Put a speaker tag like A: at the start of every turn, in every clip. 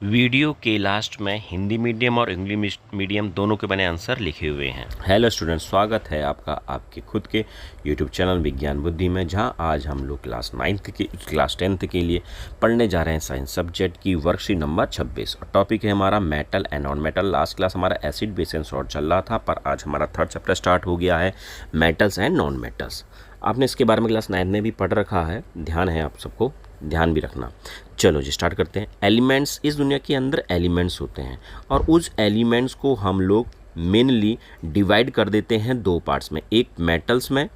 A: Video के last में Hindi medium और इंग्लिश मीडियम दोनों के बने आंसर लिखे हुए हैं। हेलो स्टूडेंट्स, स्वागत है आपका आपके खुद के यूट्यूब चैनल विज्ञान बुद्धि में, जहां आज हम लोग क्लास 10th के लिए पढ़ने जा रहे हैं साइंस सब्जेक्ट की वर्कशीट नंबर 26 और टॉपिक है हमारा metal and non metal. Last class हमारा एसिड बेस एंड सॉल्ट चल रहा था, पर आज हमारा थर्ड चैप्टर स्टार्ट हो गया है, मेटल्स एंड नॉन मेटल्स। आपने इसके बारे में क्लास 9 में भी पढ़ रखा है, ध्यान है आप सबको, ध्यान भी रखना। चलो जी स्टार्ट करते हैं। एलिमेंट्स, इस दुनिया के अंदर एलिमेंट्स होते हैं और उस एलिमेंट्स को हम लोग मेनली डिवाइड कर देते हैं दो पार्ट्स में, एक मेटल्स में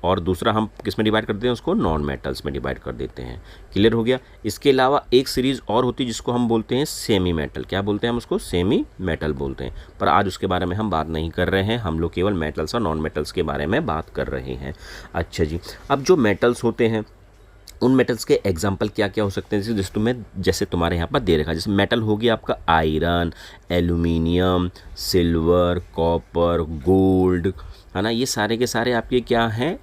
A: और दूसरा हम किस में डिवाइड करते हैं, उसको नॉन मेटल्स में डिवाइड कर देते हैं। क्लियर हो गया। इसके अलावा एक सीरीज़ और होती है जिसको हम बोलते हैं सेमी मेटल। क्या बोलते हैं हम उसको? सेमी मेटल बोलते हैं, पर आज उसके बारे में हम बात नहीं कर रहे हैं, हम लोग केवल मेटल्स और नॉन मेटल्स के बारे में बात कर रहे हैं। अच्छा जी, अब जो मेटल्स होते हैं उन मेटल्स के एग्जाम्पल क्या क्या हो सकते हैं, जैसे तुम्हारे यहाँ पर दे रखा है। जैसे मेटल हो गया आपका iron, aluminium, silver, copper, gold, है ना, ये सारे के सारे आपके क्या हैं,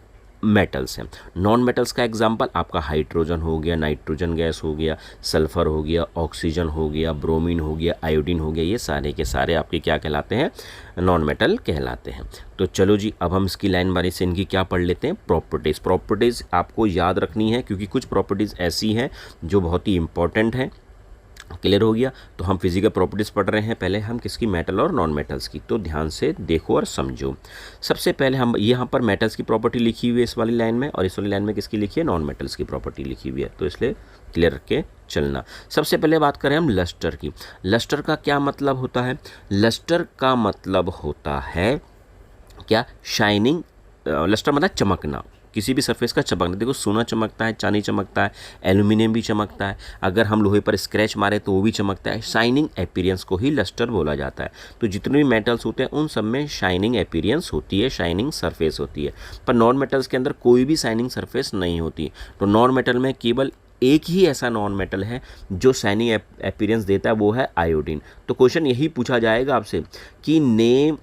A: मेटल्स हैं। नॉन मेटल्स का एग्जांपल आपका हाइड्रोजन हो गया, नाइट्रोजन गैस हो गया, सल्फर हो गया, ऑक्सीजन हो गया, ब्रोमीन हो गया, आयोडीन हो गया, ये सारे के सारे आपके क्या कहलाते हैं, नॉन मेटल कहलाते हैं। तो चलो जी, अब हम इसकी लाइन बारी से इनकी क्या पढ़ लेते हैं, प्रॉपर्टीज़ आपको याद रखनी है क्योंकि कुछ प्रॉपर्टीज़ ऐसी हैं जो बहुत ही इंपॉर्टेंट हैं। क्लियर हो गया। तो हम फिजिकल प्रॉपर्टीज़ पढ़ रहे हैं, पहले हम किसकी, मेटल और नॉन मेटल्स की, तो ध्यान से देखो और समझो। सबसे पहले हम यहाँ पर मेटल्स की प्रॉपर्टी लिखी हुई है इस वाली लाइन में, और इस वाली लाइन में किसकी लिखी है, नॉन मेटल्स की प्रॉपर्टी लिखी हुई है, तो इसलिए क्लियर रख के चलना। सबसे पहले बात करें हम लस्टर की। लस्टर का क्या मतलब होता है? लस्टर का मतलब होता है क्या, शाइनिंग। लस्टर मतलब चमकना, किसी भी सरफेस का चमकना। देखो सोना चमकता है, चांदी चमकता है, एल्यूमिनियम भी चमकता है, अगर हम लोहे पर स्क्रैच मारे तो वो भी चमकता है। शाइनिंग अपीयरेंस को ही लस्टर बोला जाता है। तो जितने भी मेटल्स होते हैं उन सब में शाइनिंग अपीयरेंस होती है, शाइनिंग सरफेस होती है, पर नॉन मेटल्स के अंदर कोई भी शाइनिंग सरफेस नहीं होती। तो नॉन मेटल में केवल एक ही ऐसा नॉन मेटल है जो शाइनिंग अपीयरेंस देता है, वो है आयोडीन। तो क्वेश्चन यही पूछा जाएगा आपसे कि name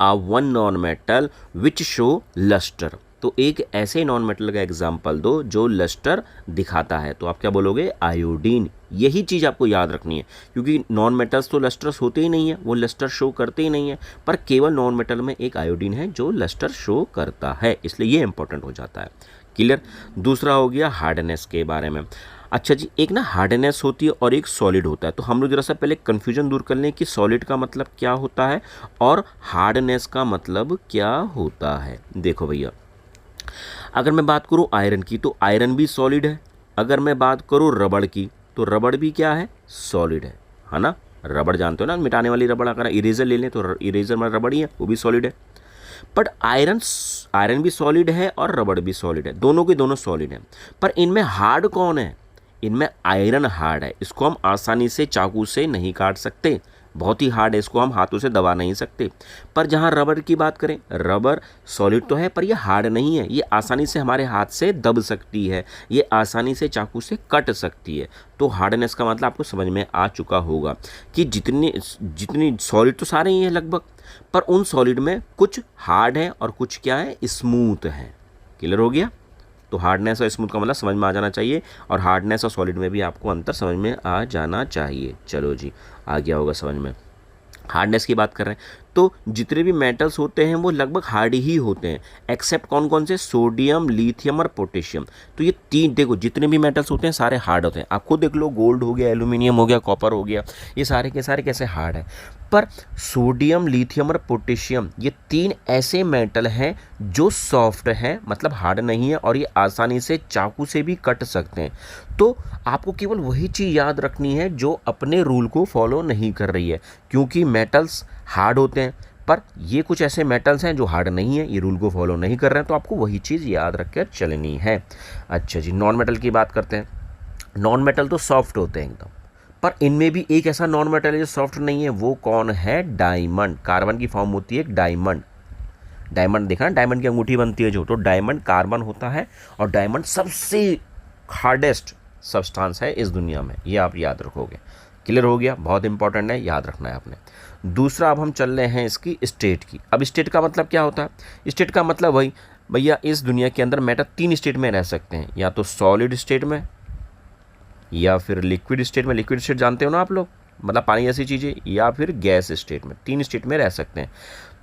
A: a one non metal which show lustre. तो एक ऐसे नॉन मेटल का एग्जाम्पल दो जो लस्टर दिखाता है, तो आप क्या बोलोगे, आयोडीन। यही चीज़ आपको याद रखनी है क्योंकि नॉन मेटल्स तो लस्टर्स होते ही नहीं है, वो लस्टर शो करते ही नहीं है, पर केवल नॉन मेटल में एक आयोडीन है जो लस्टर शो करता है, इसलिए ये इंपॉर्टेंट हो जाता है। क्लियर। दूसरा हो गया हार्डनेस के बारे में। अच्छा जी, एक ना हार्डनेस होती है और एक सॉलिड होता है, तो हम लोग जरा सा पहले कन्फ्यूजन दूर कर लें कि सॉलिड का मतलब क्या होता है और हार्डनेस का मतलब क्या होता है। देखो भैया, अगर मैं बात करूं आयरन की तो आयरन भी सॉलिड है, अगर मैं बात करूं रबड़ की तो रबड़ भी क्या है, सॉलिड है ना। रबड़ जानते हो ना, मिटाने वाली रबड़, अगर इरेजर ले लें तो इरेजर में रबड़ ही है, वो भी सॉलिड है। बट आयरन भी सॉलिड है और रबड़ भी सॉलिड है, दोनों के दोनों सॉलिड हैं, पर इनमें हार्ड कौन है, इनमें आयरन हार्ड है, इसको हम आसानी से चाकू से नहीं काट सकते, बहुत ही हार्ड है, इसको हम हाथों से दबा नहीं सकते। पर जहाँ रबड़ की बात करें, रबड़ सॉलिड तो है पर ये हार्ड नहीं है, ये आसानी से हमारे हाथ से दब सकती है, ये आसानी से चाकू से कट सकती है। तो हार्डनेस का मतलब आपको समझ में आ चुका होगा कि जितनी जितनी सॉलिड तो सारे ही हैं लगभग, पर उन सॉलिड में कुछ हार्ड है और कुछ क्या है, स्मूथ है। क्लियर हो गया। तो हार्डनेस और स्मूथ का मतलब समझ में आ जाना चाहिए, और हार्डनेस और सॉलिड में भी आपको अंतर समझ में आ जाना चाहिए। चलो जी, आ गया होगा समझ में। हार्डनेस की बात कर रहे हैं तो जितने भी मेटल्स होते हैं वो लगभग हार्ड ही होते हैं, एक्सेप्ट कौन कौन से, सोडियम, लिथियम और पोटेशियम। तो ये तीन, देखो जितने भी मेटल्स होते हैं सारे हार्ड होते हैं, आप खुद देख लो, गोल्ड हो गया, एल्यूमिनियम हो गया, कॉपर हो गया, ये सारे के सारे कैसे हार्ड है। पर सोडियम, लिथियम और पोटेशियम, ये तीन ऐसे मेटल हैं जो सॉफ्ट हैं, मतलब हार्ड नहीं है, और ये आसानी से चाकू से भी कट सकते हैं। तो आपको केवल वही चीज़ याद रखनी है जो अपने रूल को फॉलो नहीं कर रही है, क्योंकि मेटल्स हार्ड होते हैं, पर ये कुछ ऐसे मेटल्स हैं जो हार्ड नहीं है, ये रूल को फॉलो नहीं कर रहे हैं, तो आपको वही चीज़ याद रख कर चलनी है। अच्छा जी, नॉन मेटल की बात करते हैं। नॉन मेटल तो सॉफ्ट होते हैं एकदम, पर इनमें भी एक ऐसा नॉन मेटल है जो सॉफ्ट नहीं है, वो कौन है, डायमंड। कार्बन की फॉर्म होती है एक डायमंड। डायमंड देखा ना, डायमंड की अंगूठी बनती है जो, तो डायमंड कार्बन होता है, और डायमंड सबसे हार्डेस्ट सब्सटेंस है इस दुनिया में, ये आप याद रखोगे। क्लियर हो गया, बहुत इंपॉर्टेंट है, याद रखना है आपने। दूसरा, अब हम चल रहे हैं इसकी स्टेट की। अब स्टेट का मतलब क्या होता है, स्टेट का मतलब वही भैया, इस दुनिया के अंदर मैटर तीन स्टेट में रह सकते हैं, या तो सॉलिड स्टेट में, या फिर लिक्विड स्टेट में, लिक्विड स्टेट जानते हो ना आप लोग, मतलब पानी जैसी चीज़ें, या फिर गैस स्टेट में, 3 स्टेट में रह सकते हैं।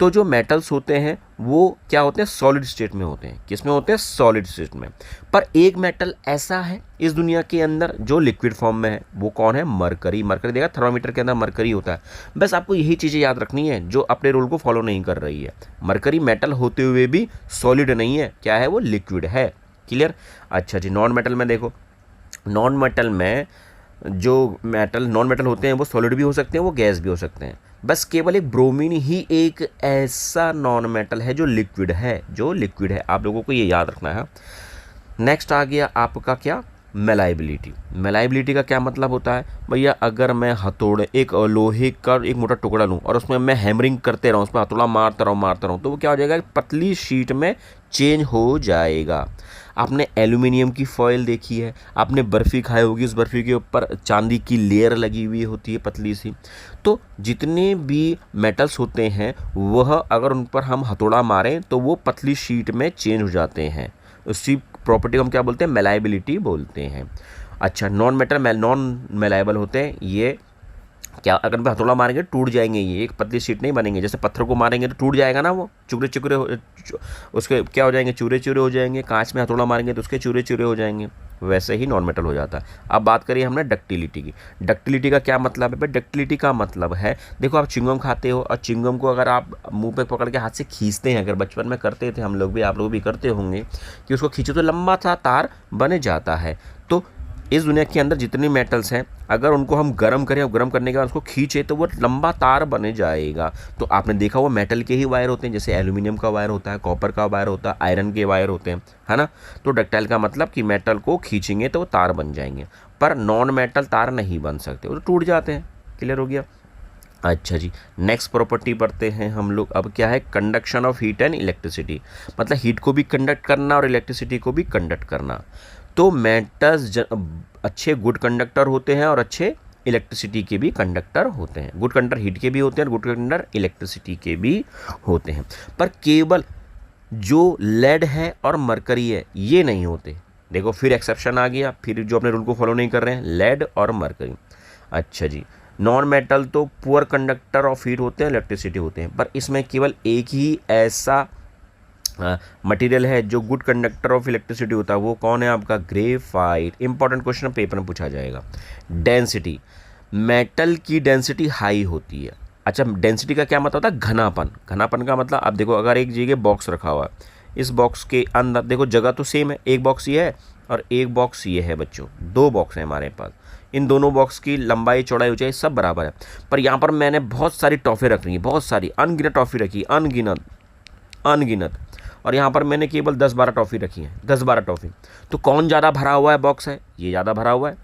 A: तो जो मेटल्स होते हैं वो क्या होते हैं, सॉलिड स्टेट में होते हैं। किस में होते हैं, सॉलिड स्टेट में। पर एक मेटल ऐसा है इस दुनिया के अंदर जो लिक्विड फॉर्म में है, वो कौन है, मरकरी। मरकरी देखा, थर्मामीटर के अंदर मरकरी होता है। बस आपको यही चीज़ें याद रखनी है जो अपने रूल को फॉलो नहीं कर रही है। मरकरी मेटल होते हुए भी सॉलिड नहीं है, क्या है, वो लिक्विड है। क्लियर। अच्छा जी, नॉन मेटल में देखो, नॉन मेटल में जो मेटल नॉन मेटल होते हैं वो सॉलिड भी हो सकते हैं, वो गैस भी हो सकते हैं। बस केवल एक ब्रोमीन ही एक ऐसा नॉन मेटल है जो लिक्विड है, जो लिक्विड है। आप लोगों को ये याद रखना है। नेक्स्ट आ गया आपका क्या, मेलाइबिलिटी। मेलाइबिलिटी का क्या मतलब होता है भैया, अगर मैं हथौड़े, एक लोहे का एक मोटा टुकड़ा लूँ और उसमें मैं हैमरिंग करते रहूँ, उस पर हथौड़ा मारता रहूँ, तो वो क्या हो जाएगा, पतली शीट में चेंज हो जाएगा। आपने एल्यूमिनियम की फॉयल देखी है, आपने बर्फ़ी खाई होगी, उस बर्फ़ी के ऊपर चांदी की लेयर लगी हुई होती है पतली सी। तो जितने भी मेटल्स होते हैं वह अगर उन पर हम हथौड़ा मारें तो वो पतली शीट में चेंज हो जाते हैं। उसी प्रॉपर्टी को हम क्या बोलते हैं, मेलाइबिलिटी बोलते हैं। अच्छा, नॉन मेटल नॉन मेलाइबल होते हैं। ये क्या, अगर हम हथौड़ा मारेंगे टूट जाएंगे, ये एक पतली शीट नहीं बनेंगे। जैसे पत्थर को मारेंगे तो टूट जाएगा ना, वो चूरे चूरे उसके क्या हो जाएंगे, चूरे चूरे हो जाएंगे। कांच में हथौड़ा मारेंगे तो उसके चूरे चूरे हो जाएंगे। वैसे ही नॉन मेटल हो जाता है। अब बात करिए हमने डक्टिलिटी की। डक्टिलिटी का क्या मतलब है भाई, डक्टिलिटी का मतलब है, देखो आप च्युइंगम खाते हो और च्युइंगम को अगर आप मुंह पे पकड़ के हाथ से खींचते हैं, अगर बचपन में करते थे हम लोग भी, आप लोग भी करते होंगे कि उसको खींचो तो लंबा सा तार बन जाता है। तो इस दुनिया के अंदर जितनी मेटल्स हैं, अगर उनको हम गर्म करें और गर्म करने के बाद उसको खींचे तो वो लंबा तार बने जाएगा। तो आपने देखा वो मेटल के ही वायर होते हैं, जैसे एल्यूमिनियम का वायर होता है, कॉपर का वायर होता है, आयरन के वायर होते हैं, है ना। तो डक्टाइल का मतलब कि मेटल को खींचेंगे तो वो तार बन जाएंगे, पर नॉन मेटल तार नहीं बन सकते, वो तो टूट जाते हैं। क्लियर हो गया। अच्छा जी, नेक्स्ट प्रॉपर्टी पढ़ते हैं हम लोग। अब क्या है, conduction of heat and electricity. मतलब हीट को भी कंडक्ट करना और इलेक्ट्रिसिटी को भी कंडक्ट करना। तो मेटल्स अच्छे गुड कंडक्टर होते हैं और अच्छे इलेक्ट्रिसिटी के भी कंडक्टर होते हैं। गुड कंडक्टर हीट के भी होते हैं और गुड कंडक्टर इलेक्ट्रिसिटी के भी होते हैं। पर केवल जो लेड है और मरकरी है ये नहीं होते। देखो फिर एक्सेप्शन आ गया, फिर जो अपने रूल को फॉलो नहीं कर रहे हैं, लेड और मरकरी। अच्छा जी, नॉन मेटल तो पुअर कंडक्टर ऑफ हीट होते हैं, इलेक्ट्रिसिटी होते हैं, पर इसमें केवल एक ही ऐसा मटेरियल है जो गुड कंडक्टर ऑफ इलेक्ट्रिसिटी होता है। वो कौन है आपका, ग्रेफाइट। इंपॉर्टेंट क्वेश्चन पेपर में पूछा जाएगा। डेंसिटी, मेटल की डेंसिटी हाई होती है। अच्छा, डेंसिटी का क्या मतलब होता है, घनापन। घनापन का मतलब आप देखो, अगर एक जगह बॉक्स रखा हुआ है, इस बॉक्स के अंदर देखो जगह तो सेम है, एक बॉक्स ये है और एक बॉक्स ये है बच्चों, 2 बॉक्स हैं हमारे पास। इन दोनों बॉक्स की लंबाई चौड़ाई ऊंचाई सब बराबर है, पर यहाँ पर मैंने बहुत सारी टॉफ़ी रख रही है, बहुत सारी अनगिनत टॉफ़ी रखी, अनगिनत। और यहाँ पर मैंने केवल 10-12 टॉफ़ी रखी है, 10-12 टॉफ़ी। तो कौन ज़्यादा भरा हुआ है बॉक्स है, ये ज़्यादा भरा हुआ है,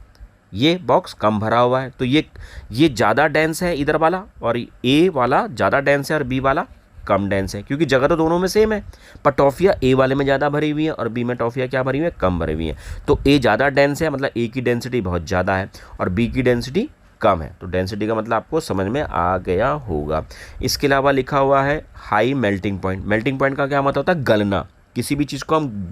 A: ये बॉक्स कम भरा हुआ है। तो ये ज़्यादा डेंस है इधर वाला, और ए वाला ज़्यादा डेंस है और बी वाला कम डेंस है, क्योंकि जगह तो दोनों में सेम है, पर टॉफ़ियाँ ए वाले में ज़्यादा भरी हुई है और बी में टॉफ़ियाँ क्या भरी हुई है, कम भरी हुई है। तो ए ज़्यादा डेंस है, मतलब ए की डेंसिटी बहुत ज़्यादा है और बी की डेंसिटी कम है। तो डेंसिटी का मतलब आपको समझ में आ गया होगा। इसके अलावा लिखा हुआ है high melting point. Melting point का क्या मतलब होता है, गलना। किसी भी चीज़ को हम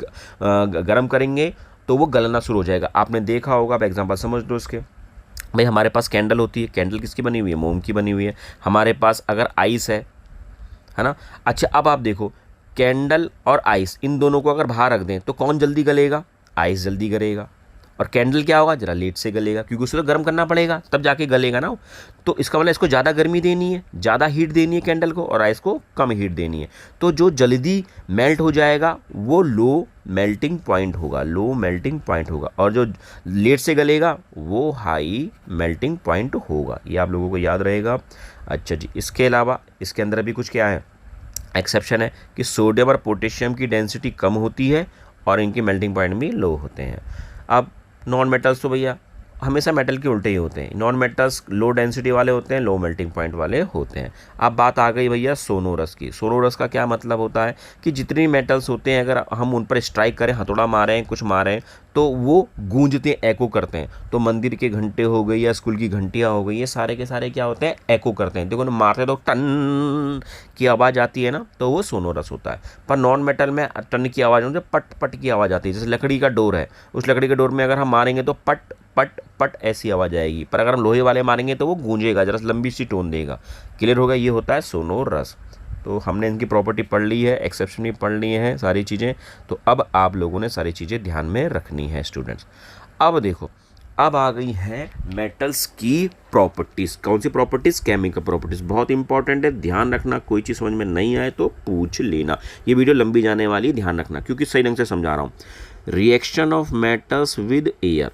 A: गर्म करेंगे तो वो गलना शुरू हो जाएगा। आपने देखा होगा, अब एग्जांपल समझ लो इसके। भाई हमारे पास कैंडल होती है, कैंडल किसकी बनी हुई है, मोम की बनी हुई है। हमारे पास अगर आइस है ना। अच्छा, अब आप देखो, कैंडल और आइस, इन दोनों को अगर बाहर रख दें तो कौन जल्दी गलेगा, आइस जल्दी गलेगा, और कैंडल क्या होगा, जरा लेट से गलेगा, क्योंकि उसे तो गर्म करना पड़ेगा तब जाके गलेगा ना। तो इसका मतलब इसको ज़्यादा गर्मी देनी है, ज़्यादा हीट देनी है कैंडल को, और आइस को कम हीट देनी है। तो जो जल्दी मेल्ट हो जाएगा वो लो मेल्टिंग पॉइंट होगा, लो मेल्टिंग पॉइंट होगा, और जो लेट से गलेगा वो हाई मेल्टिंग पॉइंट होगा। ये आप लोगों को याद रहेगा। अच्छा जी, इसके अलावा इसके अंदर भी कुछ क्या है, एक्सेप्शन है कि सोडियम और पोटेशियम की डेंसिटी कम होती है और इनके मेल्टिंग पॉइंट भी लो होते हैं। अब नॉन मेटल्स तो भैया हमेशा मेटल के उल्टे ही होते हैं। नॉन मेटल्स लो डेंसिटी वाले होते हैं, लो मेल्टिंग पॉइंट वाले होते हैं। अब बात आ गई भैया सोनोरस की। सोनोरस का क्या मतलब होता है कि जितनी मेटल्स होते हैं अगर हम उन पर स्ट्राइक करें, हथौड़ा मारें, कुछ मारें, तो वो गूंजते हैं, एको करते हैं। तो मंदिर के घंटे हो गई या स्कूल की घंटियाँ हो गई, ये सारे के सारे क्या होते हैं, एको करते हैं। देखो ना, मारते तो टन की आवाज़ आती है ना, तो वो सोनोरस होता है। पर नॉन मेटल में टन की आवाज़ होती है, पट पट की आवाज़ आती है। जैसे लकड़ी का डोर है, उस लकड़ी के डोर में अगर हम मारेंगे तो पट पट पट ऐसी आवाज़ आएगी, पर अगर हम लोहे वाले मारेंगे तो वो गूंजेगा, जरा लंबी सी टोन देगा। क्लियर होगा, ये होता है सोनोरस। तो हमने इनकी प्रॉपर्टी पढ़ ली है, एक्सेप्शन भी पढ़ ली है, सारी चीज़ें। तो अब आप लोगों ने सारी चीज़ें ध्यान में रखनी है स्टूडेंट्स। अब देखो, अब आ गई हैं मेटल्स की प्रॉपर्टीज़। कौन सी प्रॉपर्टीज़? Chemical properties. बहुत इंपॉर्टेंट है, ध्यान रखना। कोई चीज़ समझ में नहीं आए तो पूछ लेना। ये वीडियो लंबी जाने वाली है, ध्यान रखना, क्योंकि सही ढंग से समझा रहा हूँ। Reaction of metals with air,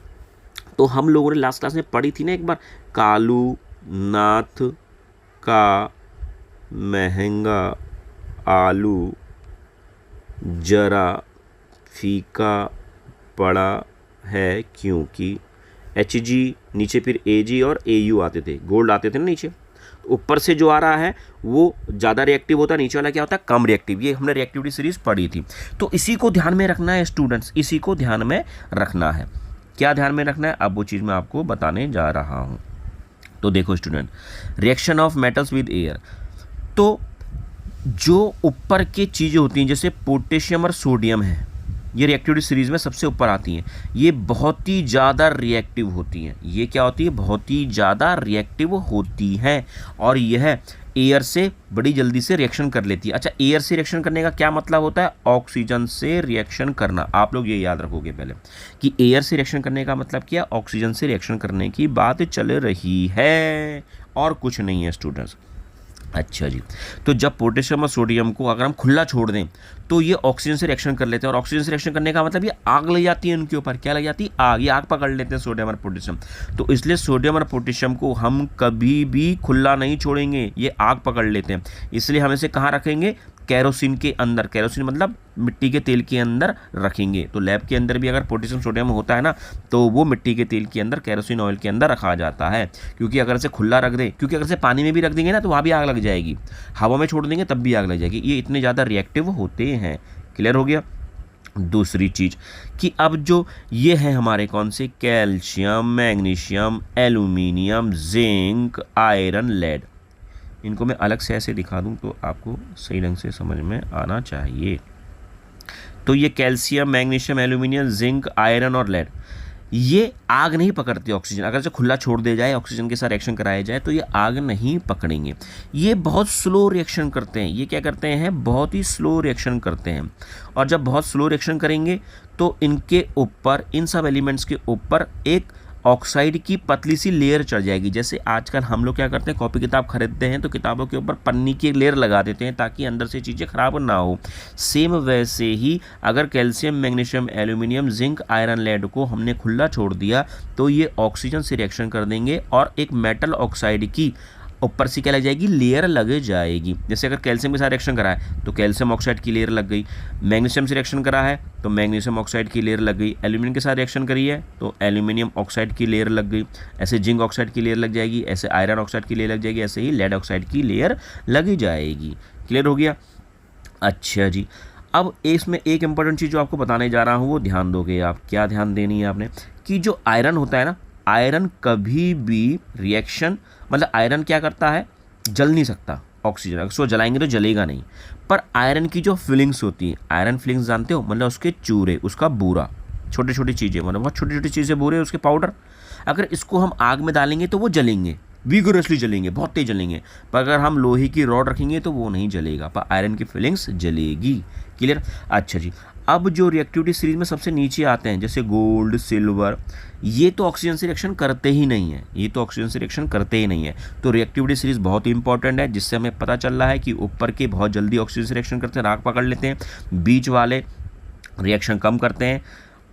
A: तो हम लोगों ने लास्ट क्लास में पढ़ी थी ना एक बार, कालू नाथ का महंगा आलू जरा फीका पड़ा है क्योंकि Hg नीचे फिर Ag और Au आते थे, गोल्ड आते थे ना नीचे। ऊपर से जो आ रहा है वो ज़्यादा रिएक्टिव होता है, नीचे वाला क्या होता है, कम रिएक्टिव। ये हमने रिएक्टिविटी सीरीज पढ़ी थी। तो इसी को ध्यान में रखना है स्टूडेंट्स, इसी को ध्यान में रखना है। क्या ध्यान में रखना है, अब वो चीज़ मैं आपको बताने जा रहा हूँ। तो देखो student, reaction of metals with air, तो जो ऊपर की चीज़ें होती हैं जैसे पोटेशियम और सोडियम है, ये रिएक्टिविटी सीरीज में सबसे ऊपर आती हैं। ये बहुत ही ज़्यादा रिएक्टिव होती हैं। ये क्या होती है, बहुत ही ज़्यादा रिएक्टिव होती हैं, और यह एयर से बड़ी जल्दी से रिएक्शन कर लेती है। अच्छा, एयर से रिएक्शन करने का क्या मतलब होता है, ऑक्सीजन से रिएक्शन करना। आप लोग ये याद रखोगे पहले कि एयर से रिएक्शन करने का मतलब क्या, ऑक्सीजन से रिएक्शन करने की बात चल रही है, और कुछ नहीं है स्टूडेंट्स। अच्छा जी, तो जब पोटेशियम और सोडियम को अगर हम खुला छोड़ दें तो ये ऑक्सीजन से रिएक्शन कर लेते हैं, और ऑक्सीजन से रिएक्शन करने का मतलब ये आग लग जाती है उनके ऊपर। क्या लग जाती है, आग। ये आग पकड़ लेते हैं सोडियम और पोटेशियम। तो इसलिए सोडियम और पोटेशियम को हम कभी भी खुला नहीं छोड़ेंगे, ये आग पकड़ लेते हैं। इसलिए हम इसे कहाँ रखेंगे, केरोसिन के अंदर। केरोसिन मतलब मिट्टी के तेल के अंदर रखेंगे। तो लैब के अंदर भी अगर पोटेशियम सोडियम होता है ना, तो वो मिट्टी के तेल के अंदर, केरोसिन ऑयल के अंदर रखा जाता है। क्योंकि अगर इसे खुला रख दें, क्योंकि अगर इसे पानी में भी रख देंगे ना तो वहाँ भी आग लग जाएगी, हवा में छोड़ देंगे तब भी आग लग जाएगी। ये इतने ज़्यादा रिएक्टिव होते हैं। क्लियर हो गया। दूसरी चीज़ कि अब जो ये है हमारे कौन से, calcium, magnesium, aluminium, zinc, iron, lead, इनको मैं अलग से ऐसे दिखा दूं तो आपको सही ढंग से समझ में आना चाहिए। तो ये calcium, magnesium, aluminium, zinc, iron और लेड, ये आग नहीं पकड़ते ऑक्सीजन। अगर इसे खुला छोड़ दिया जाए, ऑक्सीजन के साथ रिएक्शन कराया जाए, तो ये आग नहीं पकड़ेंगे। ये बहुत स्लो रिएक्शन करते हैं। ये क्या करते हैं, बहुत ही स्लो रिएक्शन करते हैं। और जब बहुत स्लो रिएक्शन करेंगे तो इनके ऊपर, इन सब एलिमेंट्स के ऊपर एक ऑक्साइड की पतली सी लेयर चढ़ जाएगी। जैसे आजकल हम लोग क्या करते हैं, कॉपी किताब खरीदते हैं तो किताबों के ऊपर पन्नी की लेयर लगा देते हैं ताकि अंदर से चीज़ें खराब ना हो। सेम वैसे ही अगर calcium, magnesium, aluminium, zinc, iron, lead को हमने खुला छोड़ दिया तो ये ऑक्सीजन से रिएक्शन कर देंगे और एक मेटल ऑक्साइड की ऊपर से क्या लग जाएगी, लेयर लग जाएगी। जैसे अगर कैल्शियम के साथ रिएक्शन करा है तो कैल्शियम ऑक्साइड की लेयर लग गई, मैग्नीशियम से रिएक्शन करा है तो मैग्नीशियम ऑक्साइड की लेयर लग गई, एल्यूमिनियम के साथ रिएक्शन करी है तो एल्यूमिनियम ऑक्साइड की लेयर लग गई, ऐसे जिंक ऑक्साइड की लेयर लग जाएगी, ऐसे आयरन ऑक्साइड की लेयर लग जाएगी, ऐसे ही लेड ऑक्साइड की लेयर लगी जाएगी। क्लियर हो गया। अच्छा जी, अब इसमें एक इंपॉर्टेंट चीज़ जो आपको बताने जा रहा हूँ वो ध्यान दोगे आप। क्या ध्यान देनी है आपने, कि जो आयरन होता है ना, आयरन कभी भी रिएक्शन, मतलब आयरन क्या करता है, जल नहीं सकता ऑक्सीजन, अगर उसको जलाएंगे तो जलेगा नहीं। पर आयरन की जो फिलिंग्स होती हैं, आयरन फिलिंग्स जानते हो, मतलब उसके चूरे, उसका बूरा, छोटी छोटी चीज़ें, मतलब बहुत छोटी छोटी चीज़ें बूरे, उसके पाउडर, अगर इसको हम आग में डालेंगे तो वो जलेंगे, विगोरसली जलेंगे, बहुत तेज जलेंगे। पर अगर हम लोहे की रॉड रखेंगे तो वो नहीं जलेगा, पर आयरन की फिलिंग्स जलेगी। क्लियर। अच्छा जी, अब जो रिएक्टिविटी सीरीज में सबसे नीचे आते हैं जैसे गोल्ड, सिल्वर, ये तो ऑक्सीजन से रिएक्शन करते ही नहीं है, ये तो ऑक्सीजन से रिएक्शन करते ही नहीं है। तो रिएक्टिविटी सीरीज बहुत ही इंपॉर्टेंट है, जिससे हमें पता चल रहा है कि ऊपर के बहुत जल्दी ऑक्सीजन से रिएक्शन करते हैं, राख पकड़ लेते हैं, बीच वाले रिएक्शन कम करते हैं,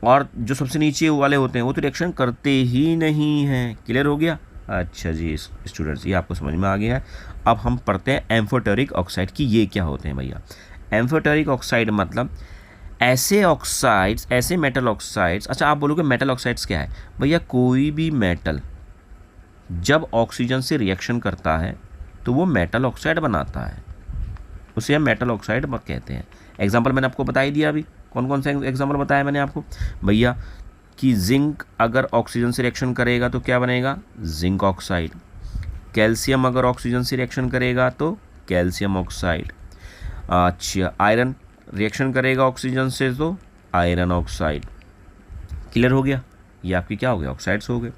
A: और जो सबसे नीचे वाले होते हैं वो तो रिएक्शन करते ही नहीं हैं। क्लियर हो गया। अच्छा जी स्टूडेंट्स, ये आपको समझ में आ गया है। अब हम पढ़ते हैं एम्फोटेरिक ऑक्साइड की। ये क्या होते हैं भैया, एम्फोटेरिक ऑक्साइड मतलब ऐसे ऑक्साइड्स, ऐसे मेटल ऑक्साइड्स। अच्छा, आप बोलोगे मेटल ऑक्साइड्स क्या है भैया, कोई भी मेटल जब ऑक्सीजन से रिएक्शन करता है तो वो मेटल ऑक्साइड बनाता है, उसे हम मेटल ऑक्साइड कहते हैं। एग्जाम्पल मैंने आपको बता ही दिया अभी, कौन कौन सा एग्जाम्पल बताया मैंने आपको भैया, कि जिंक अगर ऑक्सीजन से रिएक्शन करेगा तो क्या बनेगा, जिंक ऑक्साइड। कैल्शियम अगर ऑक्सीजन से रिएक्शन करेगा तो कैल्शियम ऑक्साइड। अच्छा, आयरन रिएक्शन करेगा ऑक्सीजन से तो आयरन ऑक्साइड। क्लियर हो गया, ये आपकी क्या हो गया, ऑक्साइड्स हो गए।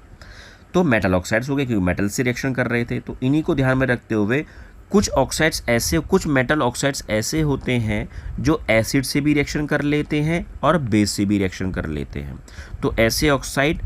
A: तो मेटल ऑक्साइड्स हो गए क्योंकि मेटल से रिएक्शन कर रहे थे। तो इन्हीं को ध्यान में रखते हुए कुछ ऑक्साइड्स ऐसे, कुछ मेटल ऑक्साइड्स ऐसे होते हैं जो एसिड से भी रिएक्शन कर लेते हैं और बेस से भी रिएक्शन कर लेते हैं। तो ऐसे ऑक्साइड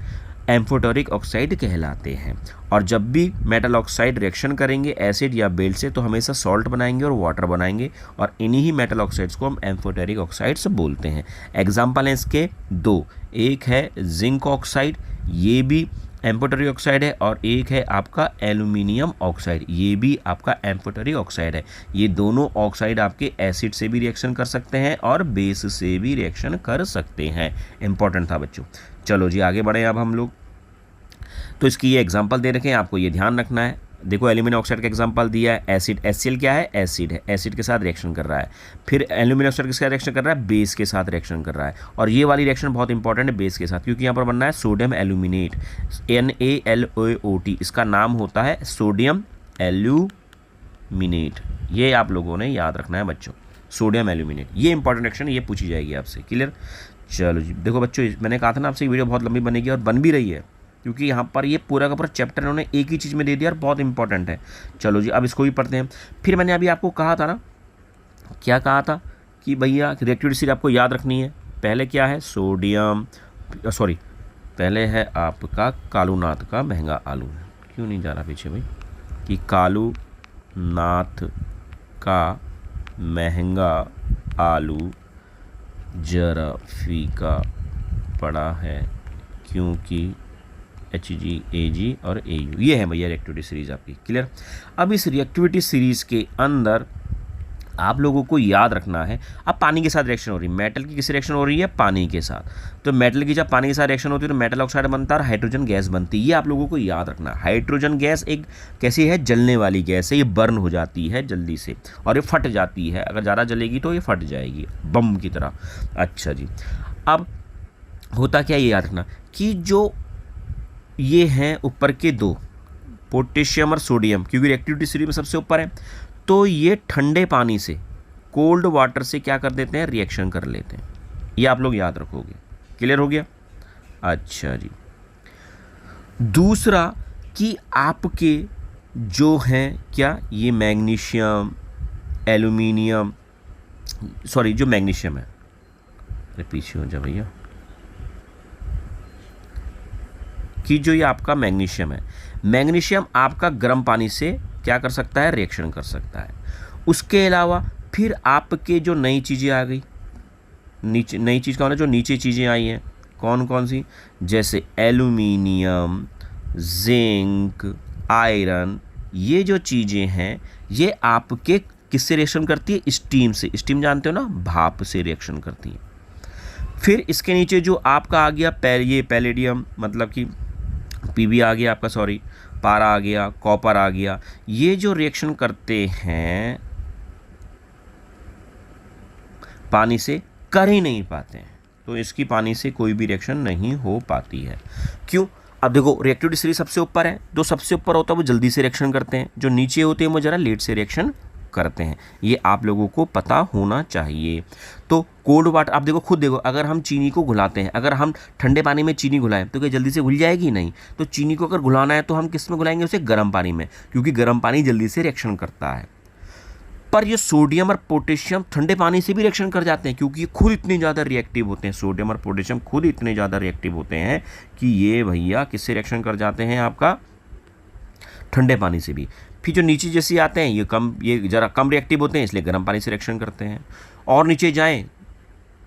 A: एम्फोटेरिक ऑक्साइड कहलाते हैं। और जब भी मेटल ऑक्साइड रिएक्शन करेंगे एसिड या बेस से तो हमेशा सॉल्ट बनाएंगे और वाटर बनाएंगे, और इन्हीं ही मेटल ऑक्साइड्स को हम एम्फोटेरिक ऑक्साइड्स बोलते हैं। एग्जाम्पल हैं इसके दो, एक है जिंक ऑक्साइड, ये भी एम्फोटेरिक ऑक्साइड है, और एक है आपका एल्यूमिनियम ऑक्साइड, ये भी आपका एम्फोटेरिक ऑक्साइड है। ये दोनों ऑक्साइड आपके एसिड से भी रिएक्शन कर सकते हैं और बेस से भी रिएक्शन कर सकते हैं। इंपॉर्टेंट था बच्चों। चलो जी आगे बढ़े अब हम लोग। तो इसकी ये एग्जांपल दे रखे हैं, आपको ये ध्यान रखना है। देखो एल्यूमिनियम ऑक्साइड का एग्जांपल दिया है, एसिड, HCl क्या है, एसिड है, एसिड के साथ रिएक्शन कर रहा है। फिर एल्यूमिनियम ऑक्साइड किसके साथ रिएक्शन कर रहा है, बेस के साथ रिएक्शन कर रहा है। और ये वाली रिएक्शन बहुत इंपॉर्टेंट है बेस के साथ, क्योंकि यहाँ पर बनना है सोडियम एल्यूमिनेट, NaLaOT, इसका नाम होता है सोडियम एल्यूमिनेट। ये आप लोगों ने याद रखना है बच्चों, सोडियम एल्यूमिनेट, ये इंपॉर्टेंट रिएक्शन, ये पूछी जाएगी आपसे। क्लियर। चलो जी देखो बच्चों, मैंने कहा था ना आपसे ये वीडियो बहुत लंबी बनेगी और बन भी रही है, क्योंकि यहाँ पर ये पूरा का पूरा चैप्टर उन्होंने एक ही चीज़ में दे दिया और बहुत इंपॉर्टेंट है। चलो जी अब इसको भी पढ़ते हैं। फिर मैंने अभी आपको कहा था ना, क्या कहा था कि भैया रिएक्टिविटी सीरीज आपको याद रखनी है। पहले क्या है, सोडियम, सॉरी पहले है आपका कालूनाथ का महंगा आलू, क्यों नहीं जा रहा पीछे भाई, कि कालूनाथ का महंगा आलू जरा फीका पड़ा है क्योंकि HG, AG और AU, ये है भैया रिएक्टिविटी सीरीज आपकी। क्लियर। अब इस रिएक्टिविटी सीरीज के अंदर आप लोगों को याद रखना है, अब पानी के साथ रिएक्शन हो रही है, मेटल की किस रिएक्शन हो रही है, पानी के साथ। तो मेटल की जब पानी के साथ रिएक्शन होती है तो मेटल ऑक्साइड बनता है और हाइड्रोजन गैस बनती है, ये आप लोगों को याद रखना है। हाइड्रोजन गैस एक कैसी है, जलने वाली गैस है, ये बर्न हो जाती है जल्दी से और ये फट जाती है, अगर ज़्यादा जलेगी तो ये फट जाएगी बम की तरह। अच्छा जी, अब होता क्या, ये याद रखना कि जो ये हैं ऊपर के दो, पोटेशियम और सोडियम, क्योंकि रिएक्टिविटी सीरीज में सबसे ऊपर है, तो ये ठंडे पानी से, कोल्ड वाटर से क्या कर देते हैं, रिएक्शन कर लेते हैं। ये आप लोग याद रखोगे। क्लियर हो गया। अच्छा जी, दूसरा कि आपके जो हैं क्या, ये मैग्नीशियम, एल्यूमिनियम, सॉरी जो मैग्नीशियम है, अरे पीछे हो जा भैया, कि जो ये आपका मैग्नीशियम है, मैग्नीशियम आपका गर्म पानी से क्या कर सकता है, रिएक्शन कर सकता है। उसके अलावा फिर आपके जो नई चीज़ें आ गई, नीचे नई चीज़ का जो नीचे चीज़ें आई हैं, कौन कौन सी, जैसे एल्यूमिनियम, जिंक, आयरन, ये जो चीज़ें हैं ये आपके किससे रिएक्शन करती है, स्टीम से। स्टीम जानते हो ना, भाप से रिएक्शन करती है। फिर इसके नीचे जो आपका आ गया ये पैलेडियम, मतलब कि Pb आ गया आपका, सॉरी पारा आ गया, कॉपर आ गया, ये जो रिएक्शन करते हैं पानी से कर ही नहीं पाते हैं, तो इसकी पानी से कोई भी रिएक्शन नहीं हो पाती है। क्यों, अब देखो रिएक्टिविटी सीरीज सबसे ऊपर है, जो सबसे ऊपर होता है वो जल्दी से रिएक्शन करते हैं, जो नीचे होते हैं वो ज़रा लेट से रिएक्शन करते हैं। ये आप लोगों को पता होना चाहिए। तो कोल्ड वाटर, आप देखो खुद देखो, अगर हम चीनी को घुलाते हैं, अगर हम ठंडे पानी में चीनी घुलाएं तो क्या जल्दी से घुल जाएगी, नहीं। तो चीनी को अगर घुलाना है तो हम किस में घुलाएंगे, उसे गर्म पानी में, क्योंकि गर्म पानी जल्दी से रिएक्शन करता है। पर ये सोडियम और पोटेशियम ठंडे पानी से भी रिएक्शन कर जाते हैं, क्योंकि ये खुद इतने ज़्यादा रिएक्टिव होते हैं, सोडियम और पोटेशियम खुद इतने ज़्यादा रिएक्टिव होते हैं कि ये भैया किससे रिएक्शन कर जाते हैं, आपका ठंडे पानी से भी। फिर जो नीचे जैसे आते हैं ये ज़रा कम रिएक्टिव होते हैं, इसलिए गर्म पानी से रिएक्शन करते हैं। और नीचे जाएं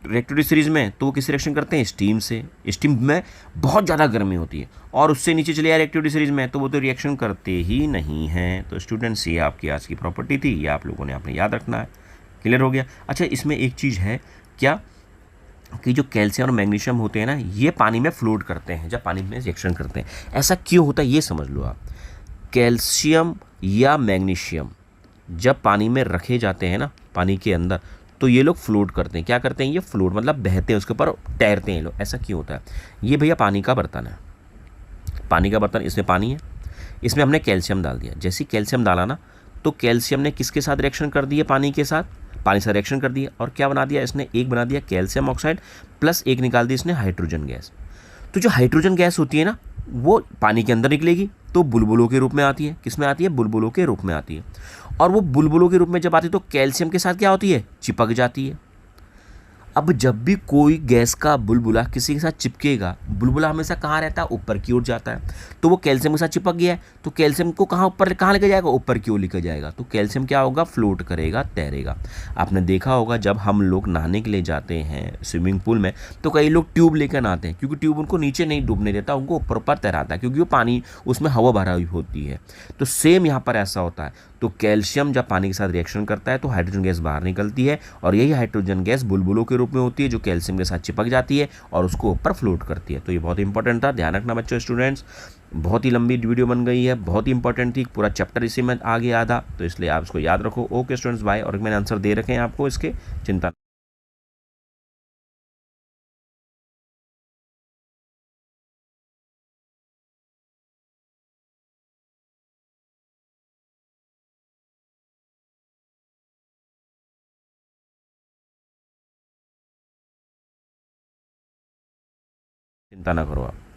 A: रिएक्टिविटी सीरीज में तो वो किससे रिएक्शन करते हैं, स्टीम से। स्टीम में बहुत ज़्यादा गर्मी होती है, और उससे नीचे चले आए रिएक्टिविटी सीरीज में तो वो तो रिएक्शन करते ही नहीं हैं। तो स्टूडेंट्स ये आपकी आज की प्रॉपर्टी थी, ये आप लोगों ने आपने याद रखना है। क्लियर हो गया। अच्छा, इसमें एक चीज़ है क्या, कि जो कैल्शियम और मैग्नीशियम होते हैं ना, ये पानी में फ्लोट करते हैं जब पानी में रिएक्शन करते हैं। ऐसा क्यों होता है ये समझ लो आप। कैल्शियम या मैग्नीशियम जब पानी में रखे जाते हैं ना, पानी के अंदर, तो ये लोग फ्लोट करते हैं। क्या करते हैं ये? फ्लोट मतलब बहते हैं, उसके ऊपर तैरते हैं ये लोग। ऐसा क्यों होता है? ये भैया पानी का बर्तन है, पानी का बर्तन, इसमें पानी है, इसमें हमने कैल्शियम डाल दिया। जैसे ही कैल्शियम डाला ना, तो कैल्शियम ने किसके साथ रिएक्शन कर दिया? पानी के साथ, पानी से रिएक्शन कर दिया, और क्या बना दिया इसने? एक बना दिया कैल्शियम ऑक्साइड, प्लस एक निकाल दी इसने हाइड्रोजन गैस। तो जो हाइड्रोजन गैस होती है ना, वो पानी के अंदर निकलेगी, तो बुलबुलों के रूप में आती है। किस में आती है? बुलबुलों के रूप में आती है। और वो बुलबुलों के रूप में जब आती है तो कैल्शियम के साथ क्या होती है? चिपक जाती है। अब जब भी कोई गैस का बुलबुला किसी के साथ चिपकेगा, बुलबुला हमेशा कहाँ रहता है? ऊपर की ओर जाता है। तो वो कैल्शियम के साथ चिपक गया है, तो कैल्शियम को कहाँ ऊपर, कहाँ लेके जाएगा? ऊपर की ओर लेके जाएगा। तो कैल्शियम क्या होगा? फ्लोट करेगा, तैरेगा। आपने देखा होगा जब हम लोग नहाने के लिए जाते हैं स्विमिंग पूल में, तो कई लोग ट्यूब लेकर नहाते हैं, क्योंकि ट्यूब उनको नीचे नहीं डूबने देता, उनको ऊपर ऊपर तैराता है, क्योंकि वो पानी, उसमें हवा भरा हुई होती है। तो सेम यहाँ पर ऐसा होता है। तो कैल्शियम जब पानी के साथ रिएक्शन करता है तो हाइड्रोजन गैस बाहर निकलती है, और यही हाइड्रोजन गैस बुलबुलों के रूप में होती है, जो कैल्शियम के साथ चिपक जाती है और उसको ऊपर फ्लोट करती है। तो ये बहुत इंपॉर्टेंट था, ध्यान रखना बच्चों। स्टूडेंट्स, बहुत ही लंबी वीडियो बन गई है, बहुत ही इंपॉर्टेंट थी, पूरा चैप्टर इसी में आ गया आधा, तो इसलिए आप इसको याद रखो। Okay students, bye. और मैंने आंसर दे रखे हैं आपको इसके, चिंता चिंता ना करो आप।